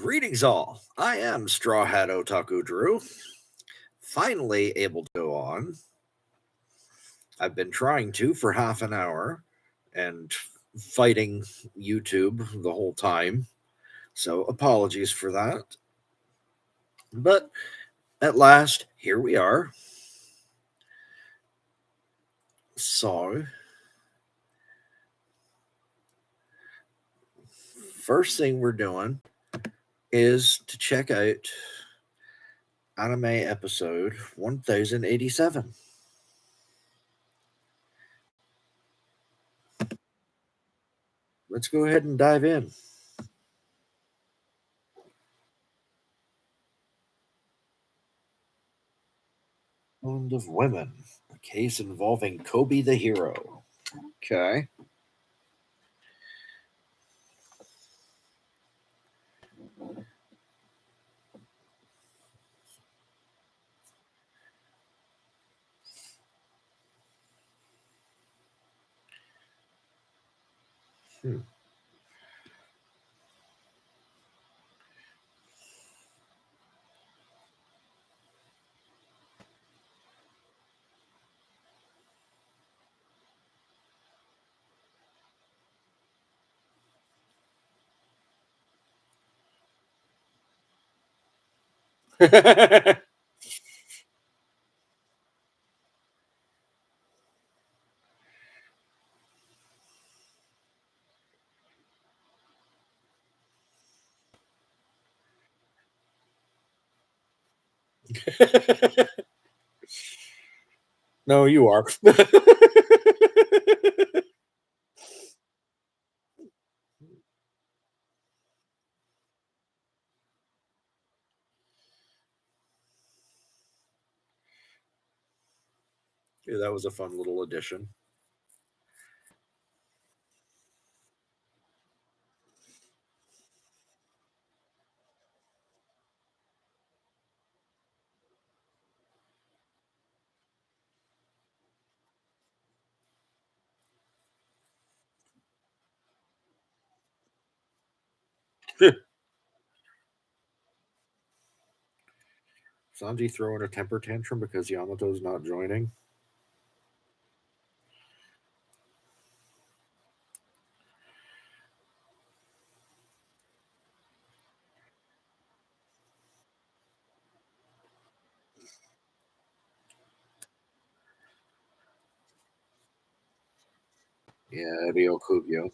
Greetings, all. I am StrawhatOtakuDrew. Finally able to go on. I've been trying to for half an hour and fighting YouTube the whole time. So apologies for that. But at last, here we are. So, first thing we're doing is to check out anime episode 1087. Let's go ahead and dive in. Wound of Women, a case involving Kobe the hero. Okay. Hmm. Yeah, no, you are. Yeah, that was a fun little addition. Sanji throwing a temper tantrum because Yamato's not joining. Yeah, Ryo Kugyo.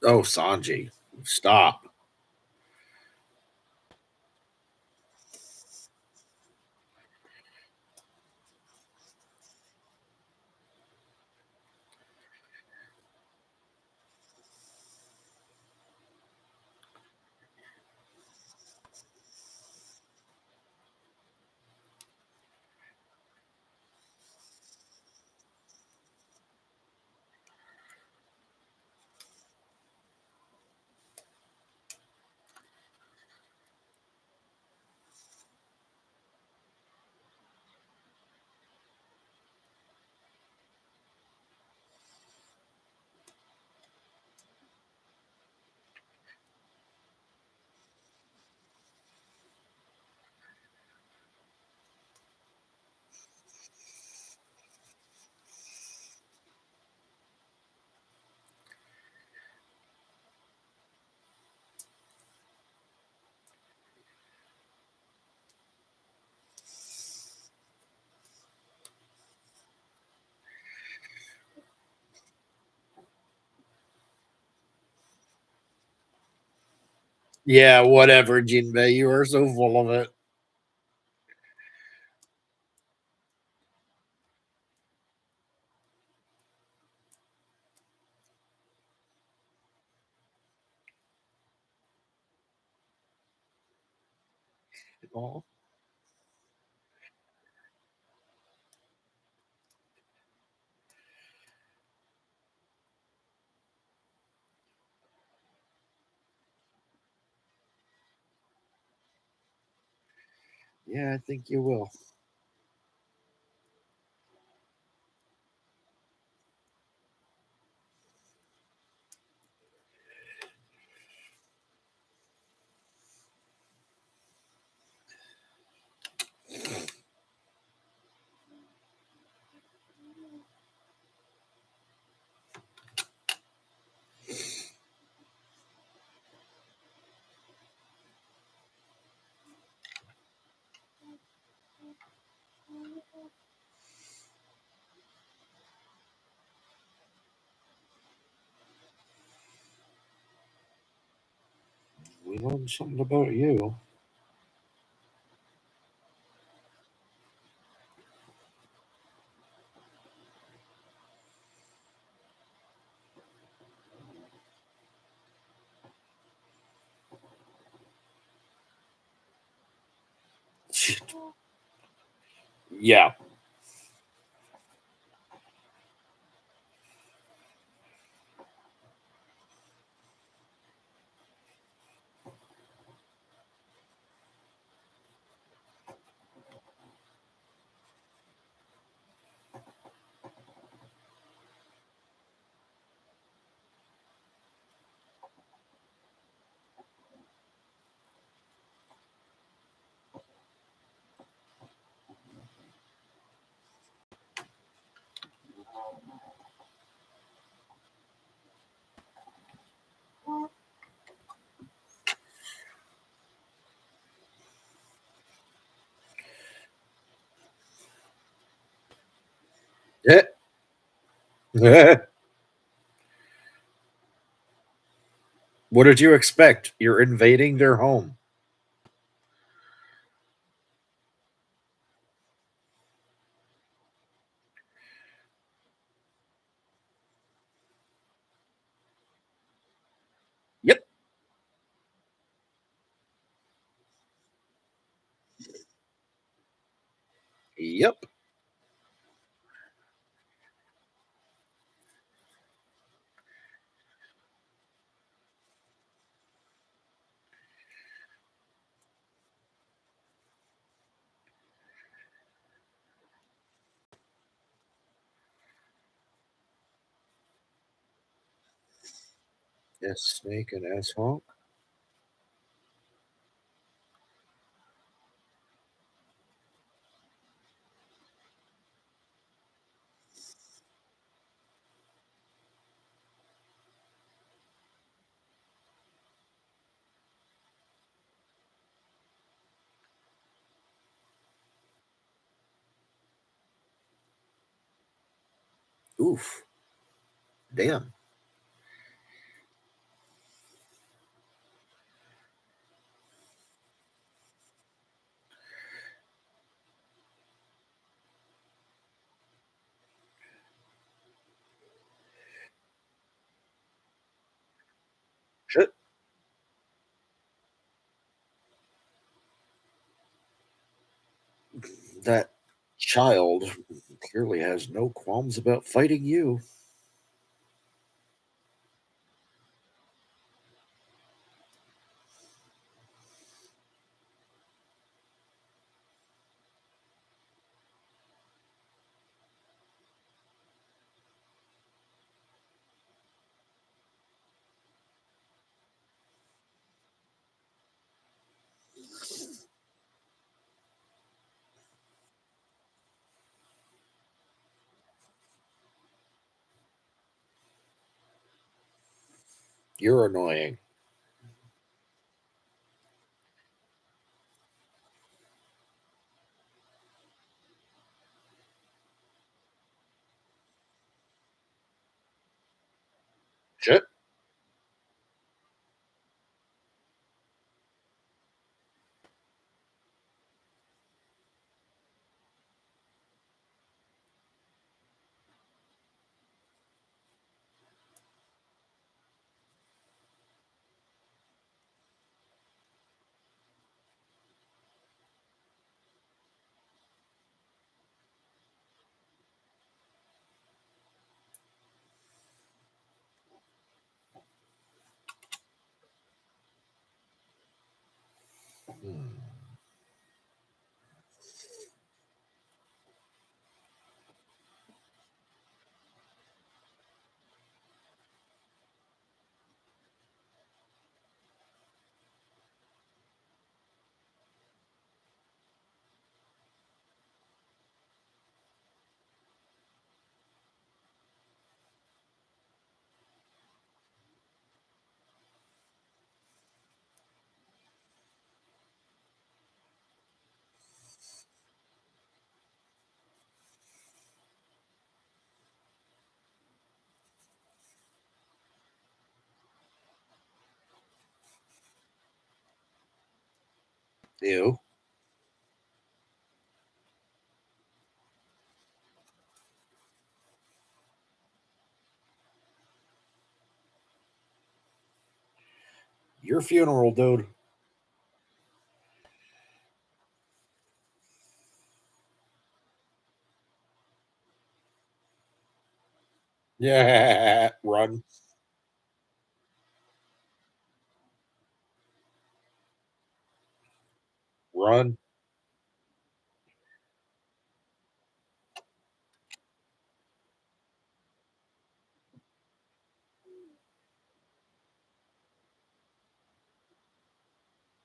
Oh, Sanji, stop. Yeah, whatever, Jinbei. You are so full of it. Oh, yeah, I think you will. We learned something about you. Yeah. What did you expect? You're invading their home. Yep. Yep. Yes, snake and asshole. Oof. Damn. Shit. That child clearly has no qualms about fighting you. You're annoying. Shit. Hmm. Ew. Your funeral, dude. Yeah. Run. Run.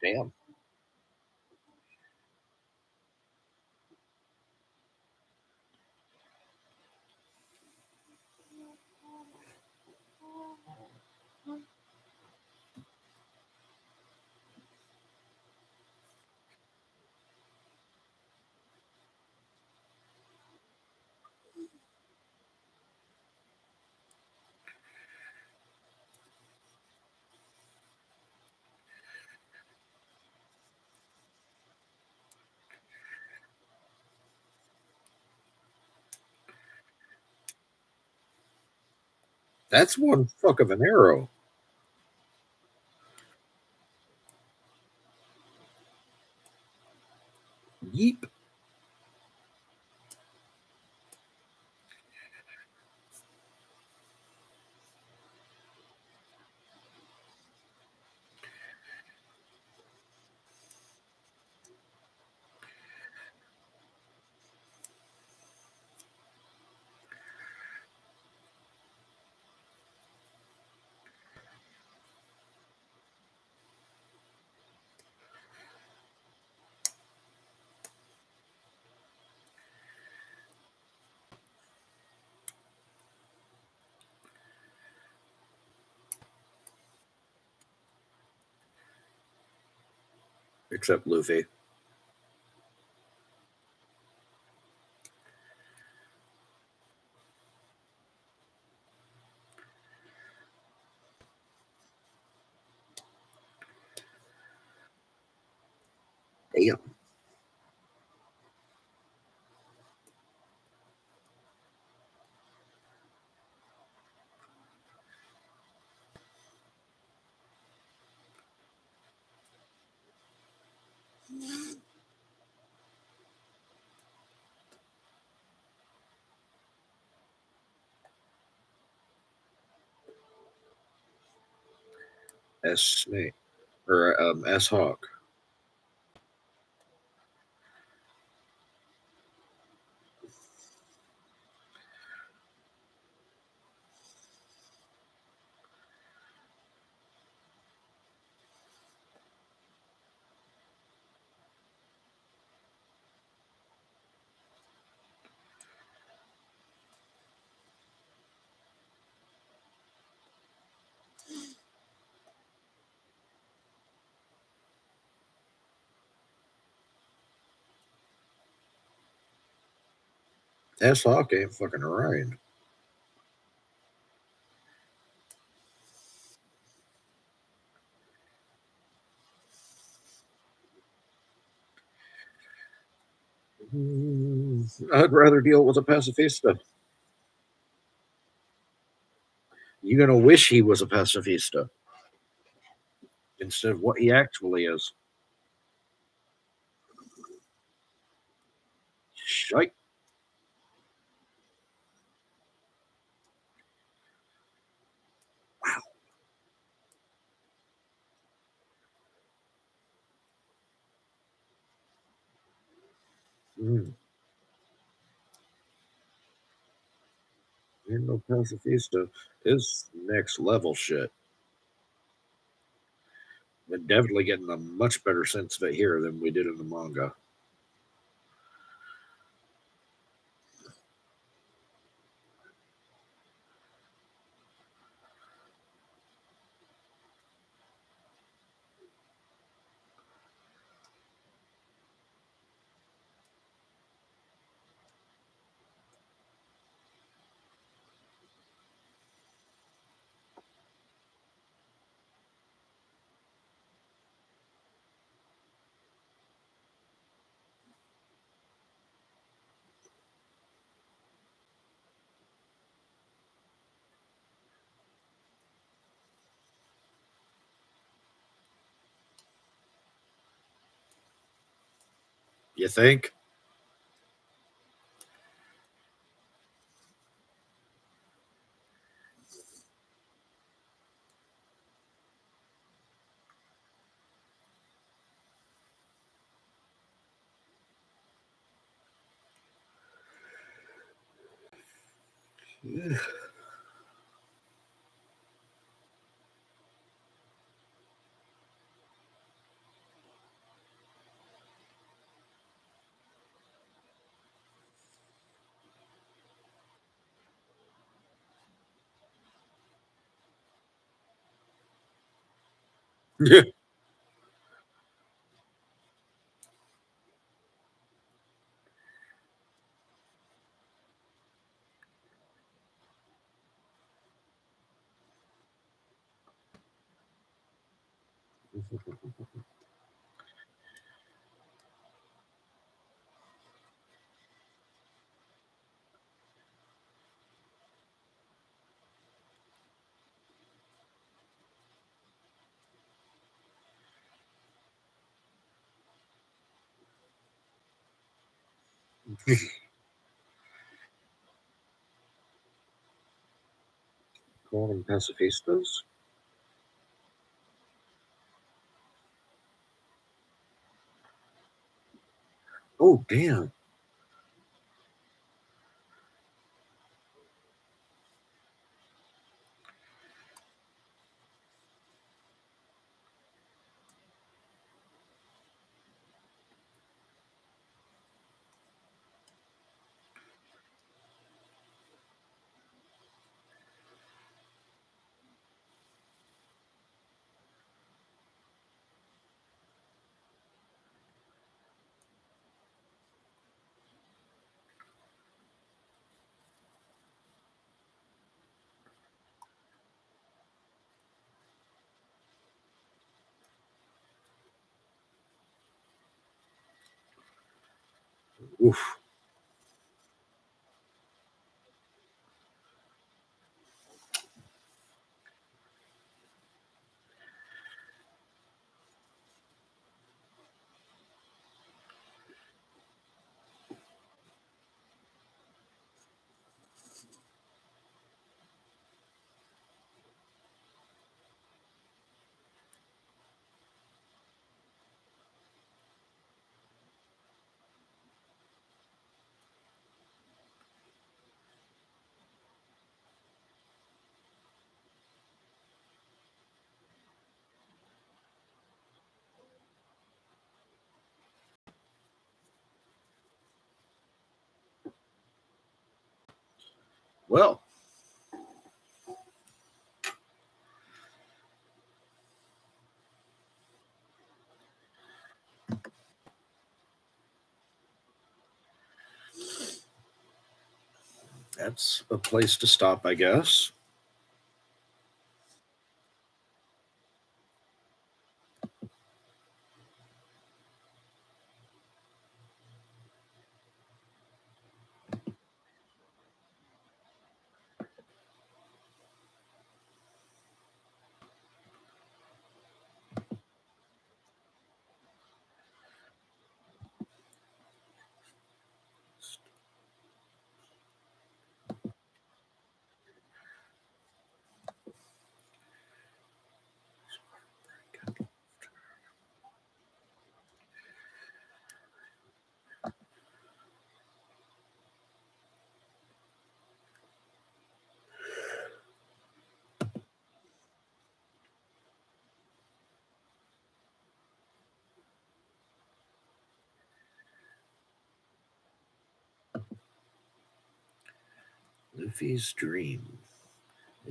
Damn. That's one fuck of an arrow. Yeep. Except Luffy. Damn. S Snake. Or S Hawk. S Hawk ain't fucking around. I'd rather deal with a pacifista. You're gonna wish he was a pacifista instead of what he actually is. Shite. Wow. Mm. Ain't no pacifista is next level shit. We're definitely getting a much better sense of it here than we did in the manga. You think? Yeah. Calling them pacifistas? Oh, damn. Oof. Well, that's a place to stop, I guess. Luffy's dream.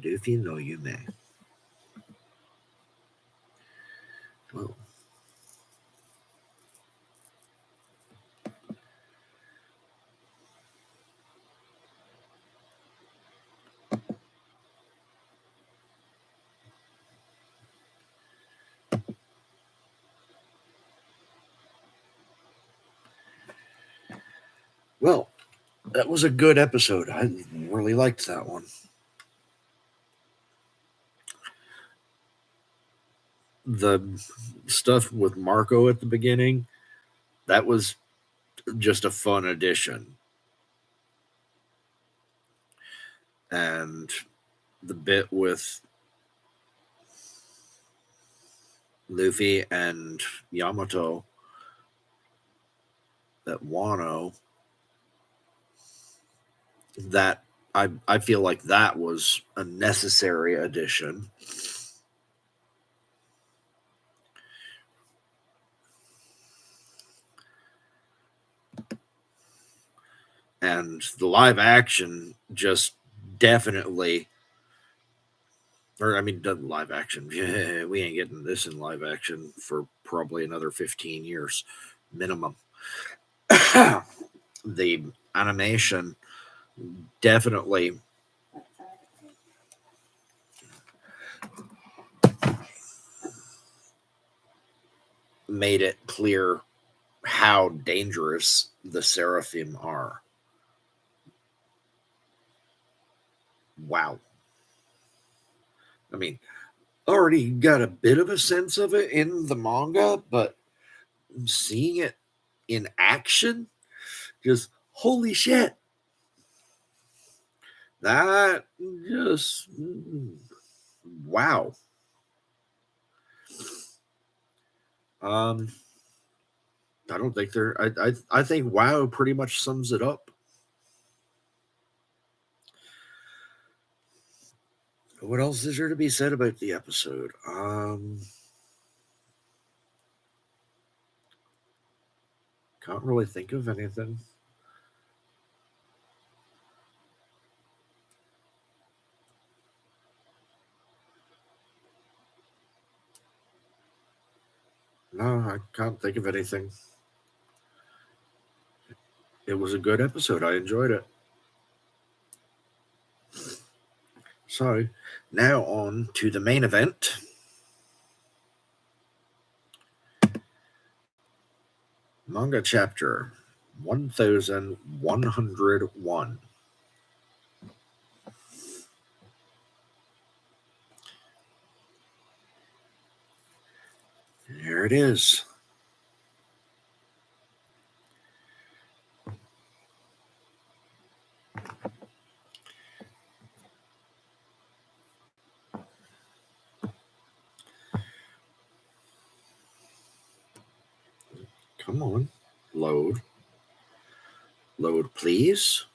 Luffy no Yume. Whoa. Well, that was a good episode. I really liked that one. The stuff with Marco at the beginning, that was just a fun addition. And the bit with Luffy and Yamato at Wano, that I feel like that was a necessary addition. And the live action just definitely, or I mean, live action. We ain't getting this in live action for probably another 15 years minimum. The animation definitely made it clear how dangerous the Seraphim are. Wow. I mean, already got a bit of a sense of it in the manga, but seeing it in action, just holy shit. That just wow. I don't think they're I think wow pretty much sums it up. What else is there to be said about the episode? Can't really think of anything. No, I can't think of anything. It was a good episode. I enjoyed it. So, now on to the main event. Manga chapter 1101. There it is. Come on. Load. Load, please.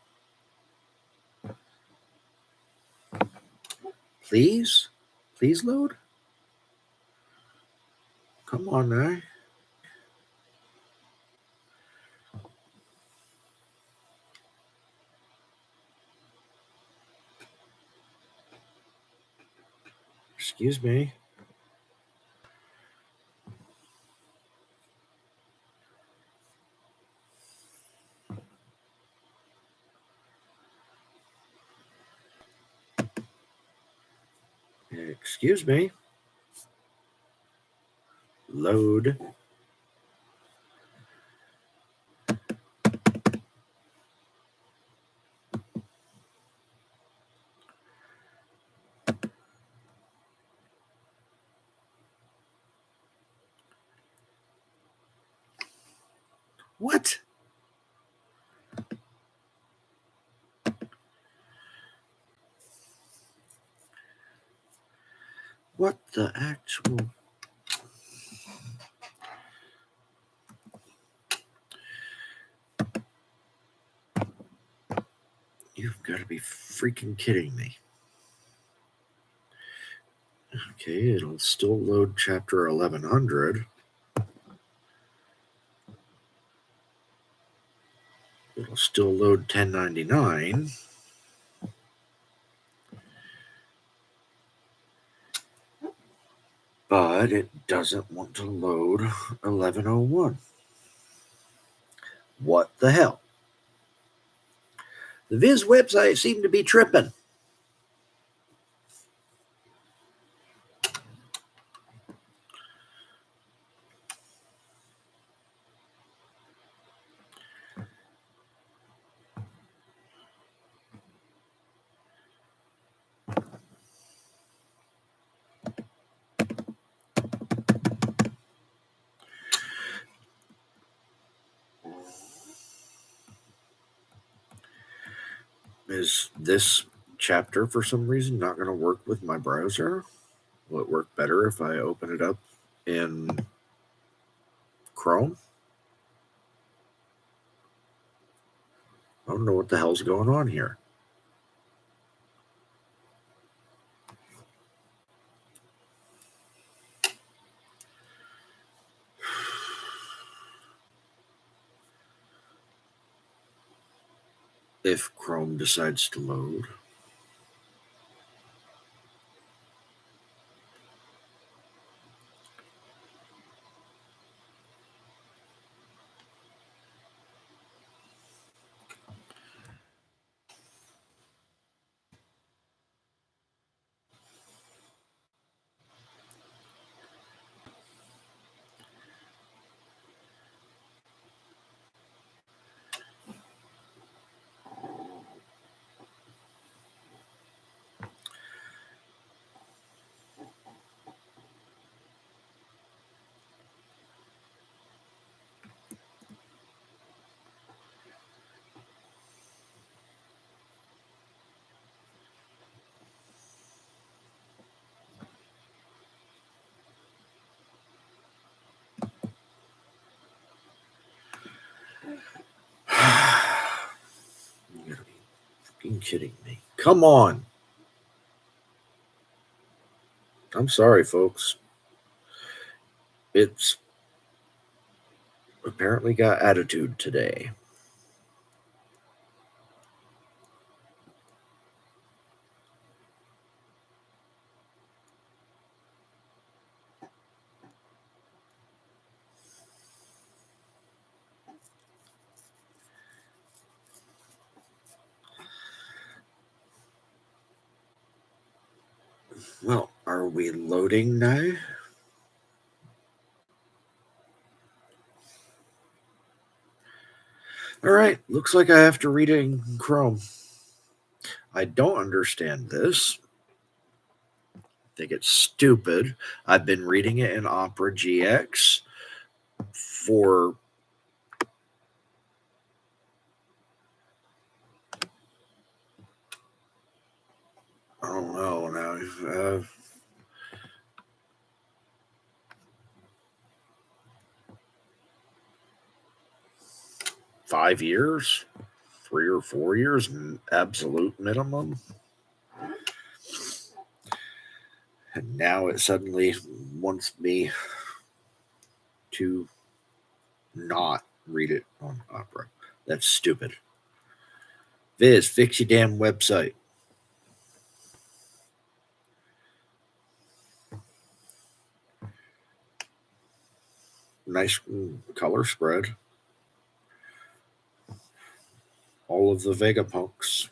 Please? Please load? Come on now. Excuse me. Excuse me. Load. What? What the actual? You've got to be freaking kidding me. Okay, it'll still load chapter 1100. It'll still load 1099. But it doesn't want to load 1101. What the hell? The Viz website seemed to be tripping. Is this chapter for some reason not going to work with my browser? Will it work better if I open it up in Chrome? I don't know what the hell's going on here. If Chrome decides to load. You gotta be fucking kidding me. Come on. I'm sorry, folks. It's apparently got attitude today. Well, are we loading now? All right, looks like I have to read it in Chrome. I don't understand this. I think it's stupid. I've been reading it in Opera GX for I don't know now. 5 years, 3 or 4 years, absolute minimum. And now it suddenly wants me to not read it on Opera. That's stupid. Viz, fix your damn website. Nice color spread. All of the Vegapunks.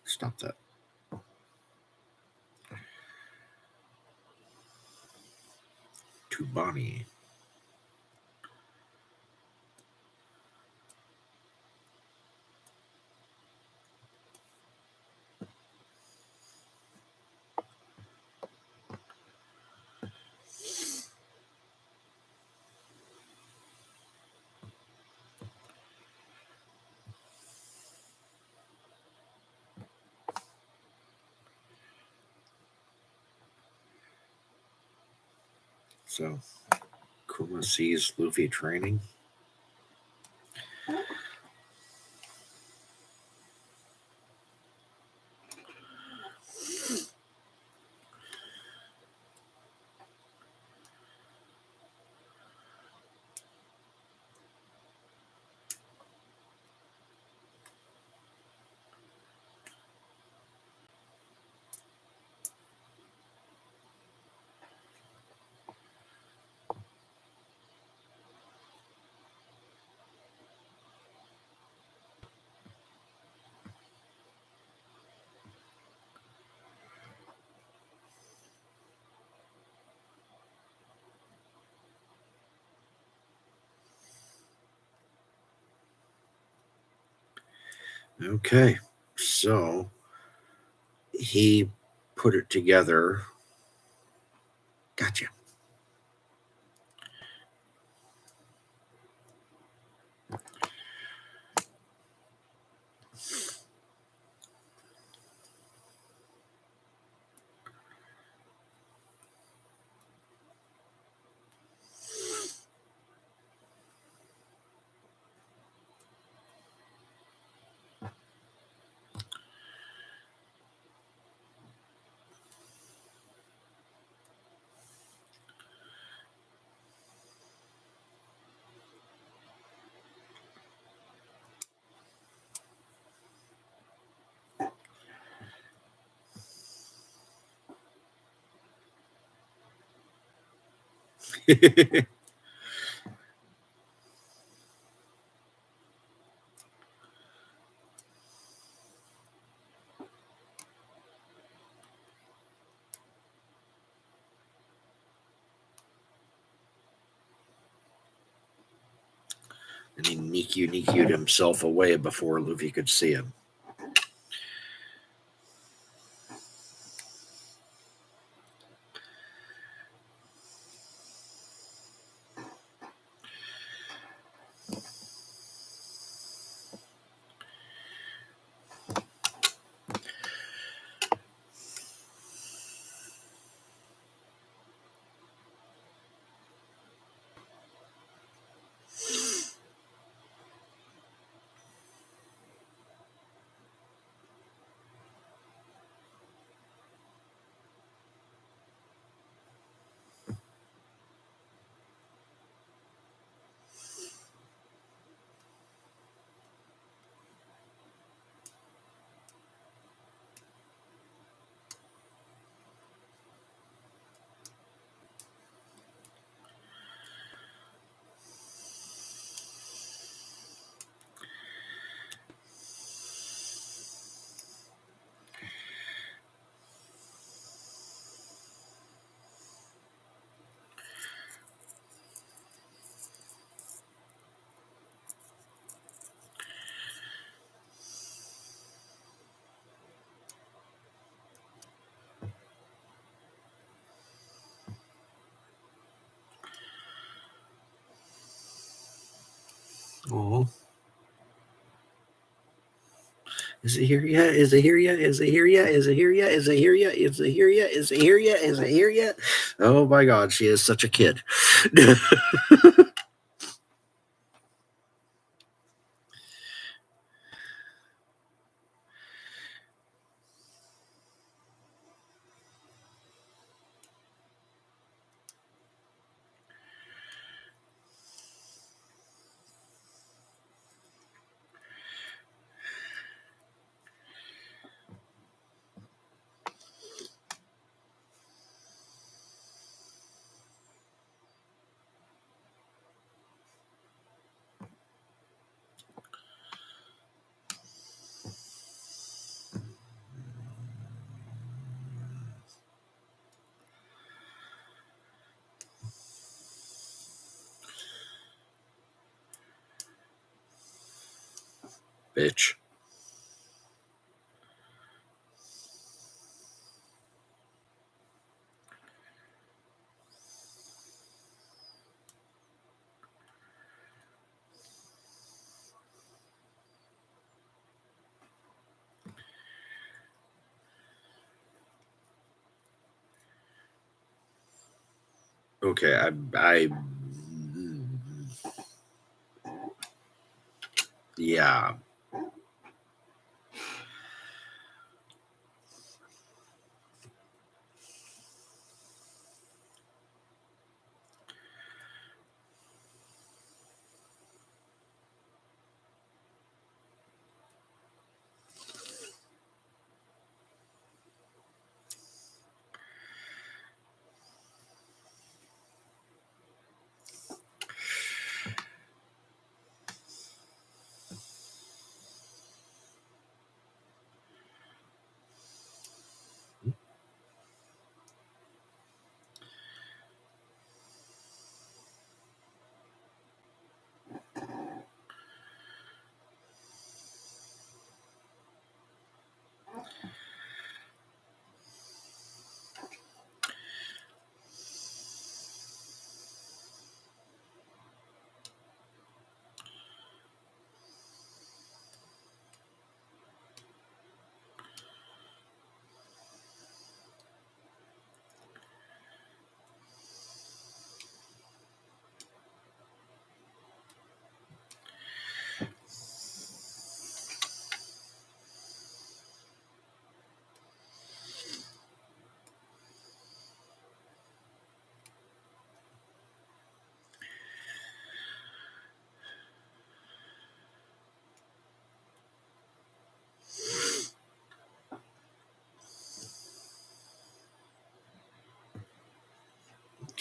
Stop that. Tubani. So, Kuma sees Luffy training. Okay, so he put it together. Gotcha. And he Nikki'd himself away before Luffy could see him. Oh. Is it here yet? Is it here yet? Is it here yet? Is it here yet? Is it here yet? Is it here yet? Is it here yet? Is it here yet? Oh my God, she is such a kid. Bitch. Okay, yeah.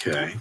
Okay.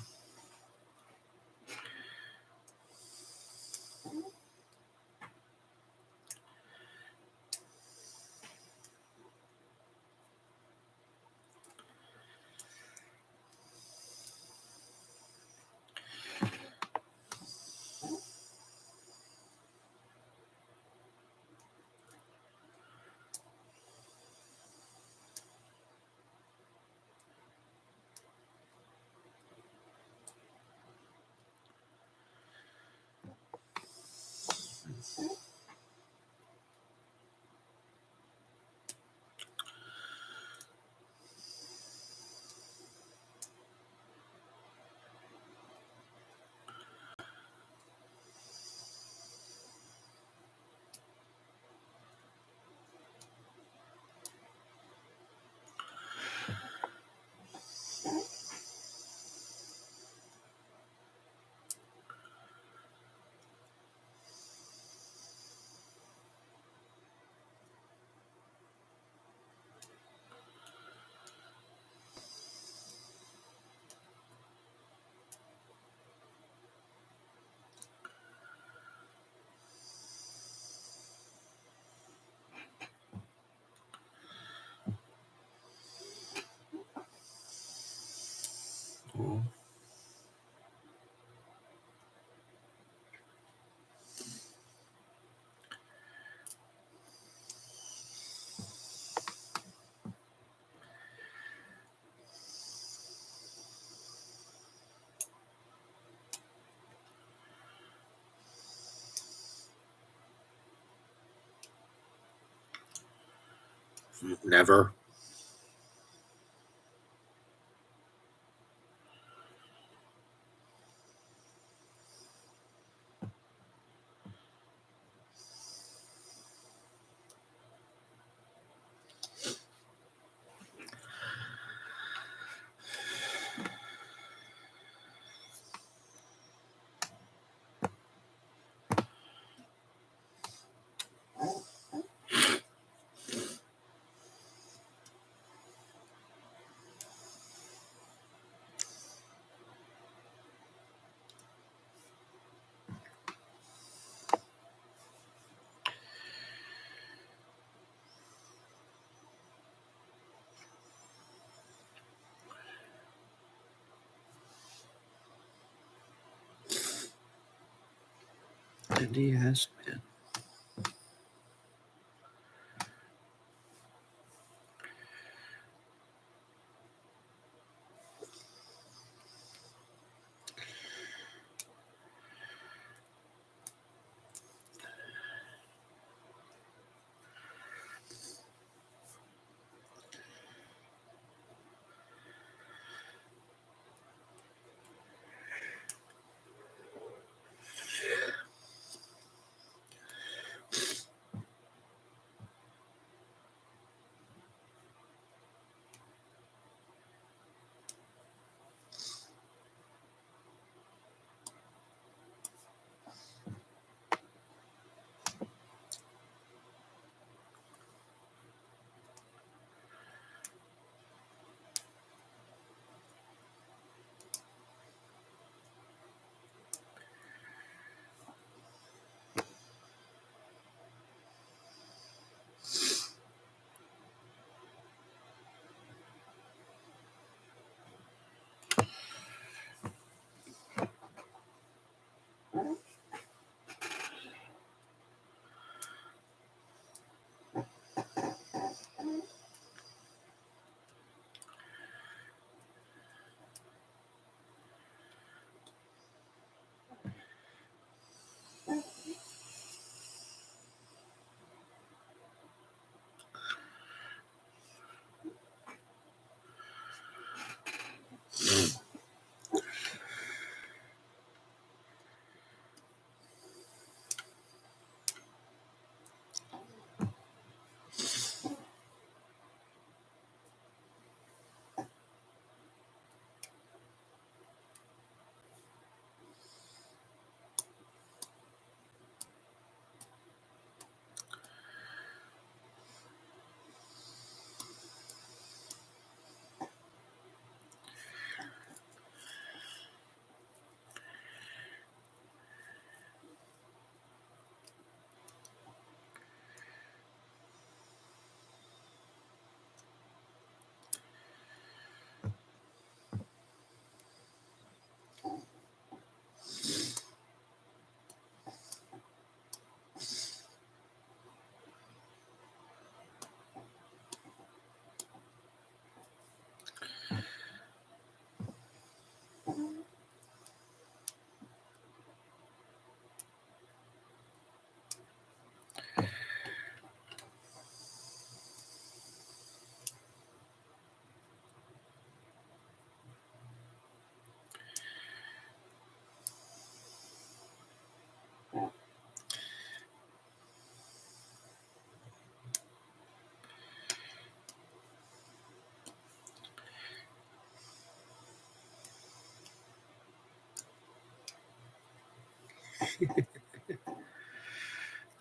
Oh. Never. And he has been.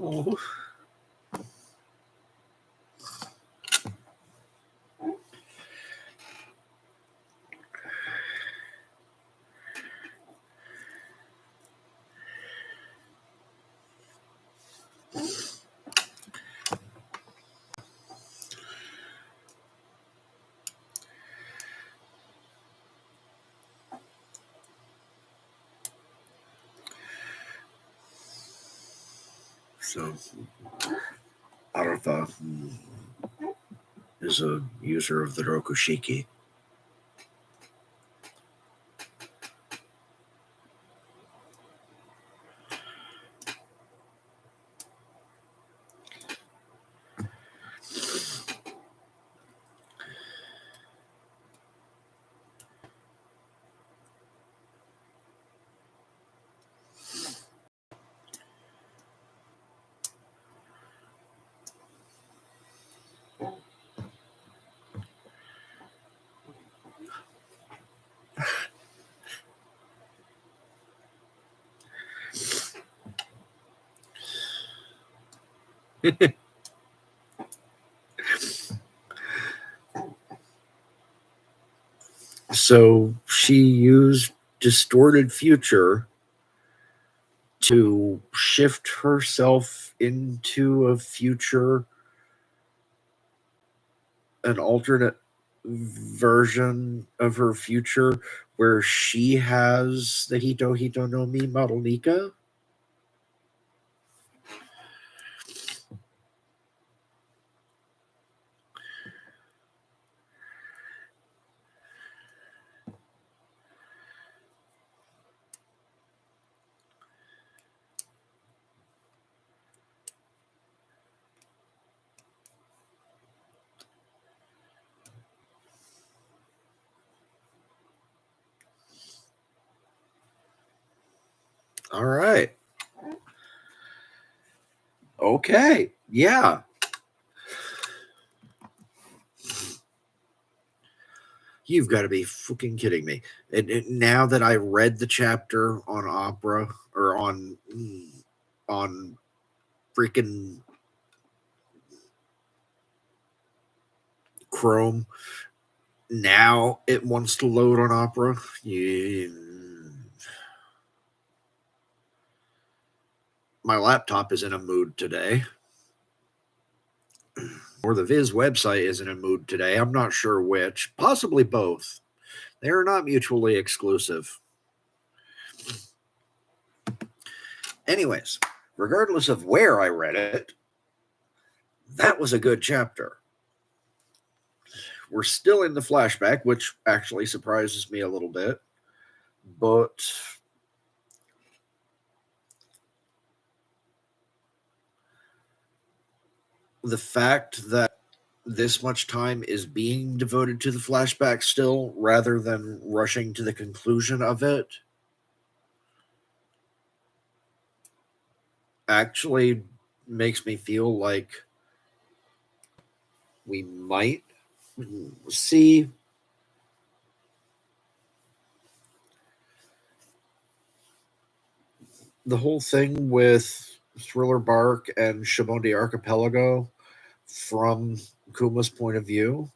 Oh. So, Arafa is a user of the Rokushiki. So she used distorted future to shift herself into a future, an alternate version of her future where she has the Hito no Mi model Nika. All right. Okay. Yeah. You've got to be fucking kidding me. And now that I read the chapter on Opera or on freaking Chrome, now it wants to load on Opera. Yeah. My laptop is in a mood today. Or the Viz website is in a mood today. I'm not sure which. Possibly both. They are not mutually exclusive. Anyways, regardless of where I read it, that was a good chapter. We're still in the flashback, which actually surprises me a little bit. But the fact that this much time is being devoted to the flashback still, rather than rushing to the conclusion of it, actually makes me feel like we might see the whole thing with Thriller Bark and Shabondi Archipelago from Kuma's point of view.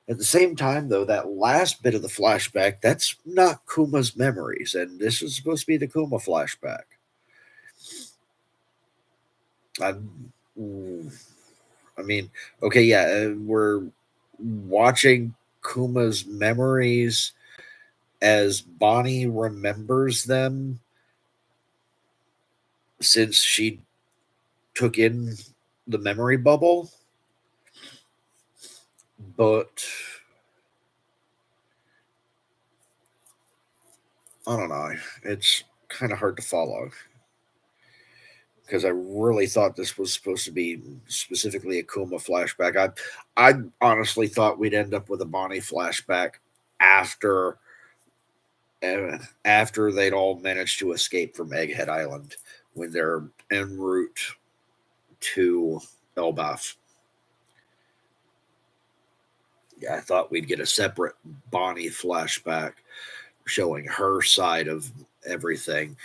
At the same time, though, that last bit of the flashback, that's not Kuma's memories, and this is supposed to be the Kuma flashback. I mean, okay, yeah, we're watching Kuma's memories as Bonnie remembers them since she took in the memory bubble. But I don't know. It's kind of hard to follow because I really thought this was supposed to be specifically a Kuma flashback. I honestly thought we'd end up with a Bonnie flashback after after they'd all managed to escape from Egghead Island when they're en route to Elbaf. Yeah, I thought we'd get a separate Bonnie flashback showing her side of everything.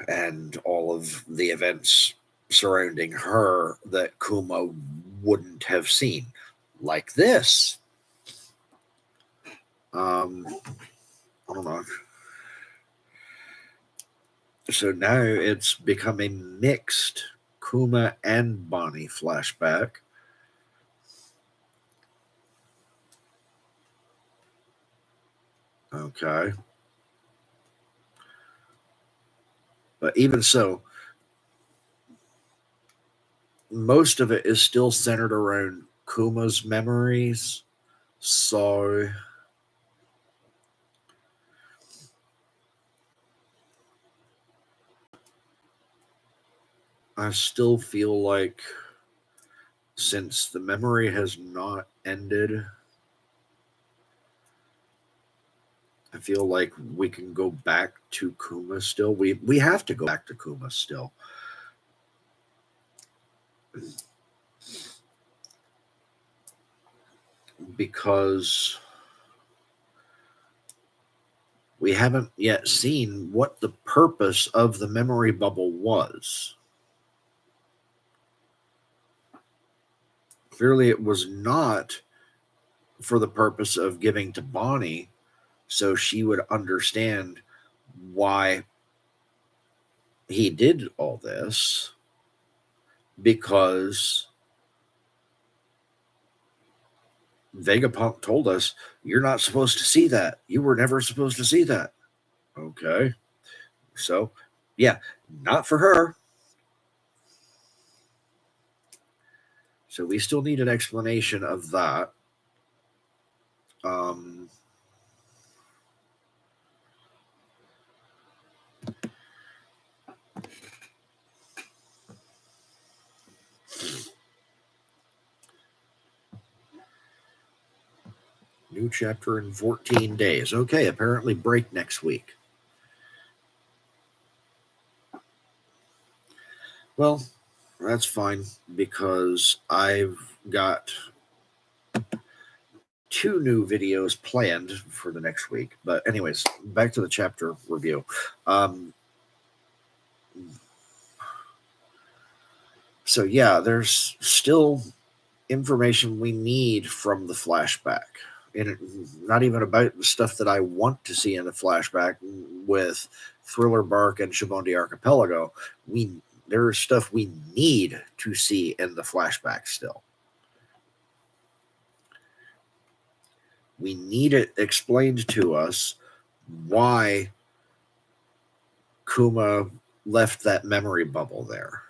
and all of the events surrounding her that Kuma wouldn't have seen, like this. Hold on. So now it's become a mixed Kuma and Bonnie flashback. Okay. But even so, most of it is still centered around Kuma's memories. So I still feel like since the memory has not ended, I feel like we can go back to Kuma still. We have to go back to Kuma still. Because we haven't yet seen what the purpose of the memory bubble was. Clearly, it was not for the purpose of giving to Bonnie so she would understand why he did all this, because Vegapunk told us, you're not supposed to see that. You were never supposed to see that. Okay. So, yeah, not for her. So we still need an explanation of that. New chapter in 14 days. Okay, apparently break next week. Well, that's fine because I've got 2 new videos planned for the next week. But anyways, back to the chapter review. So yeah, there's still information we need from the flashback. And not even about the stuff that I want to see in the flashback with Thriller Bark and Shibundi Archipelago. There's stuff we need to see in the flashback still. We need it explained to us why Kuma left that memory bubble there.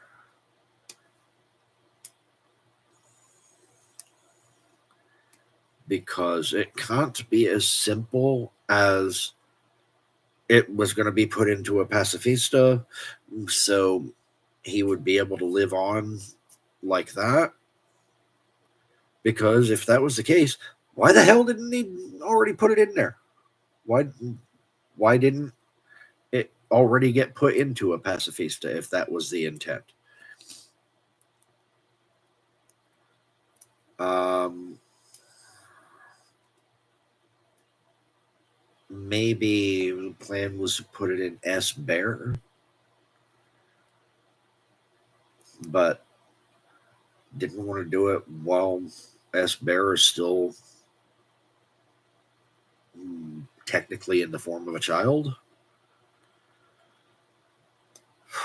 Because it can't be as simple as it was going to be put into a pacifista so he would be able to live on like that. Because if that was the case, why the hell didn't he already put it in there? Why didn't it already get put into a pacifista if that was the intent? Maybe the plan was to put it in S Bear, but didn't want to do it while S Bear is still technically in the form of a child.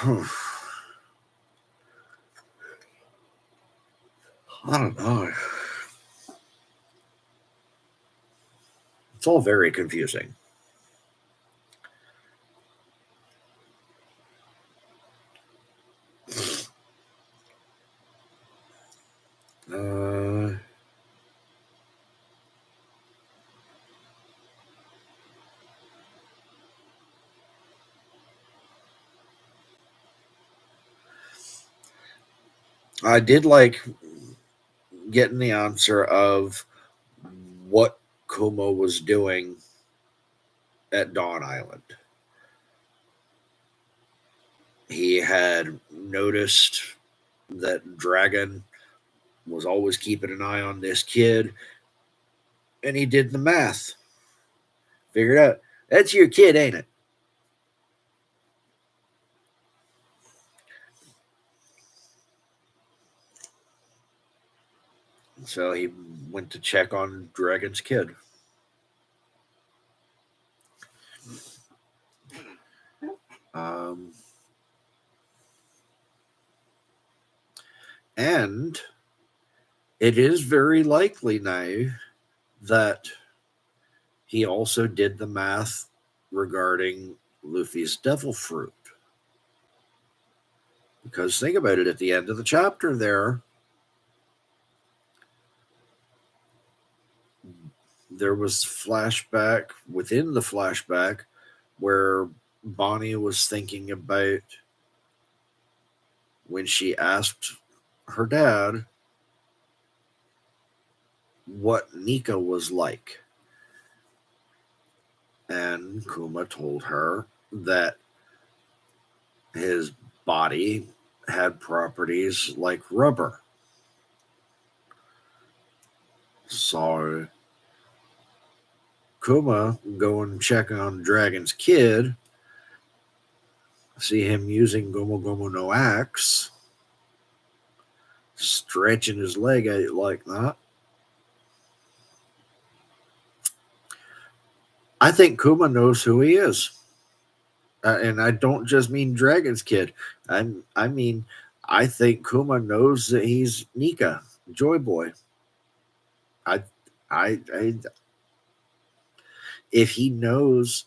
I don't know. It's all very confusing. I did like getting the answer of what Kuma was doing at Dawn Island. He had noticed that Dragon was always keeping an eye on this kid, and he did the math. Figured out, that's your kid, ain't it? So he went to check on Dragon's kid. And it is very likely now that he also did the math regarding Luffy's devil fruit. Because think about it, at the end of the chapter there was flashback within the flashback where Bonnie was thinking about when she asked her dad what Nika was like. And Kuma told her that his body had properties like rubber. So Kuma go and check on Dragon's kid, see him using Gomu Gomu no axe, stretching his leg out like that. I think Kuma knows who he is. And I don't just mean Dragon's kid. I mean, I think Kuma knows that he's Nika, Joy Boy. If he knows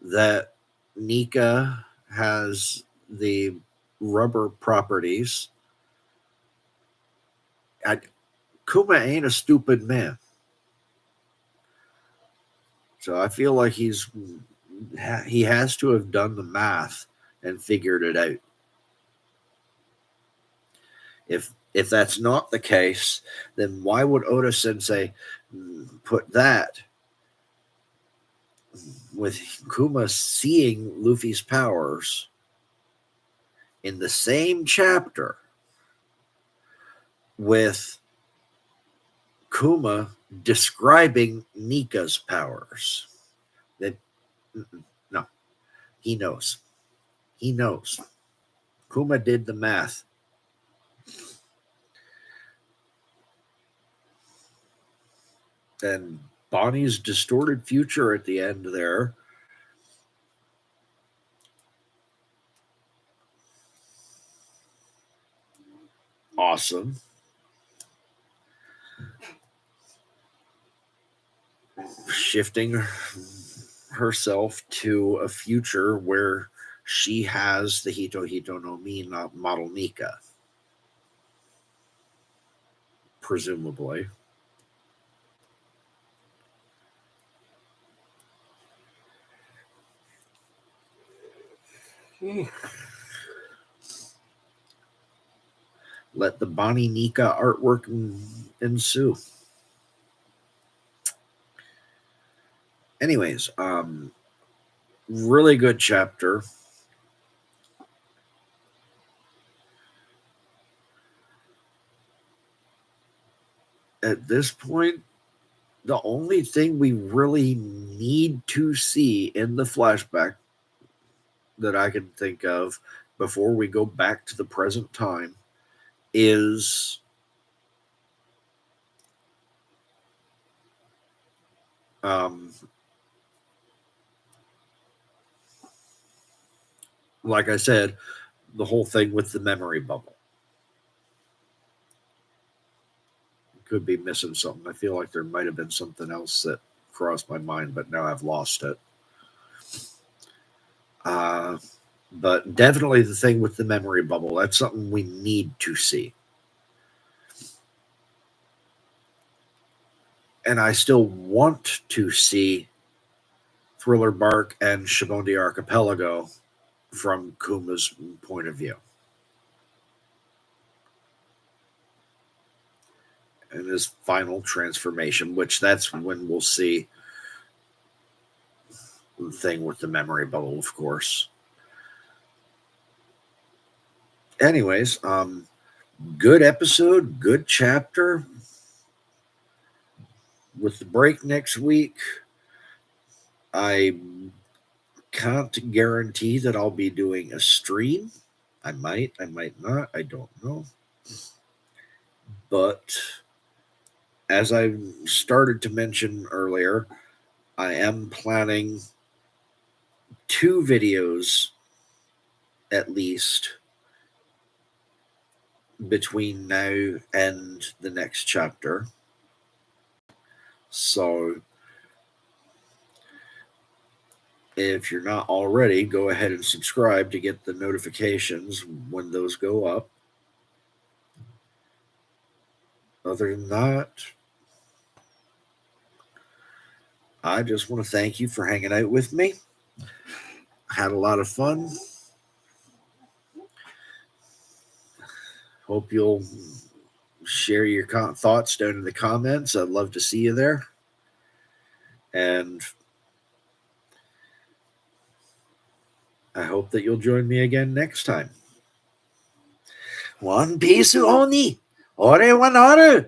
that Nika has the rubber properties, Kuma ain't a stupid man. So I feel like he has to have done the math and figured it out. If that's not the case, then why would Oda Sensei put that with Kuma seeing Luffy's powers in the same chapter with Kuma describing Nika's powers? That no, he knows. He knows. Kuma did the math. And Bonnie's distorted future at the end there. Awesome. Shifting herself to a future where she has the Hito Hito no Mi model Nika. Presumably. Let the Bonnie Nika artwork ensue. Anyways, really good chapter. At this point, the only thing we really need to see in the flashback that I can think of before we go back to the present time is like I said, the whole thing with the memory bubble. Could be missing something. I feel like there might have been something else that crossed my mind, but now I've lost it. But definitely the thing with the memory bubble. That's something we need to see. And I still want to see Thriller Bark and Shibundi Archipelago from Kuma's point of view. And his final transformation, which that's when we'll see the thing with the memory bubble, of course. Anyways, good episode, good chapter. With the break next week, I can't guarantee that I'll be doing a stream. I might not. I don't know. But as I started to mention earlier, I am planning 2 videos at least between now and the next chapter. So if you're not already, go ahead and subscribe to get the notifications when those go up. Other than that, I just want to thank you for hanging out with me. Had a lot of fun. Hope you'll share your thoughts down in the comments. I'd love to see you there. And I hope that you'll join me again next time. One piece only. Ore wa naru.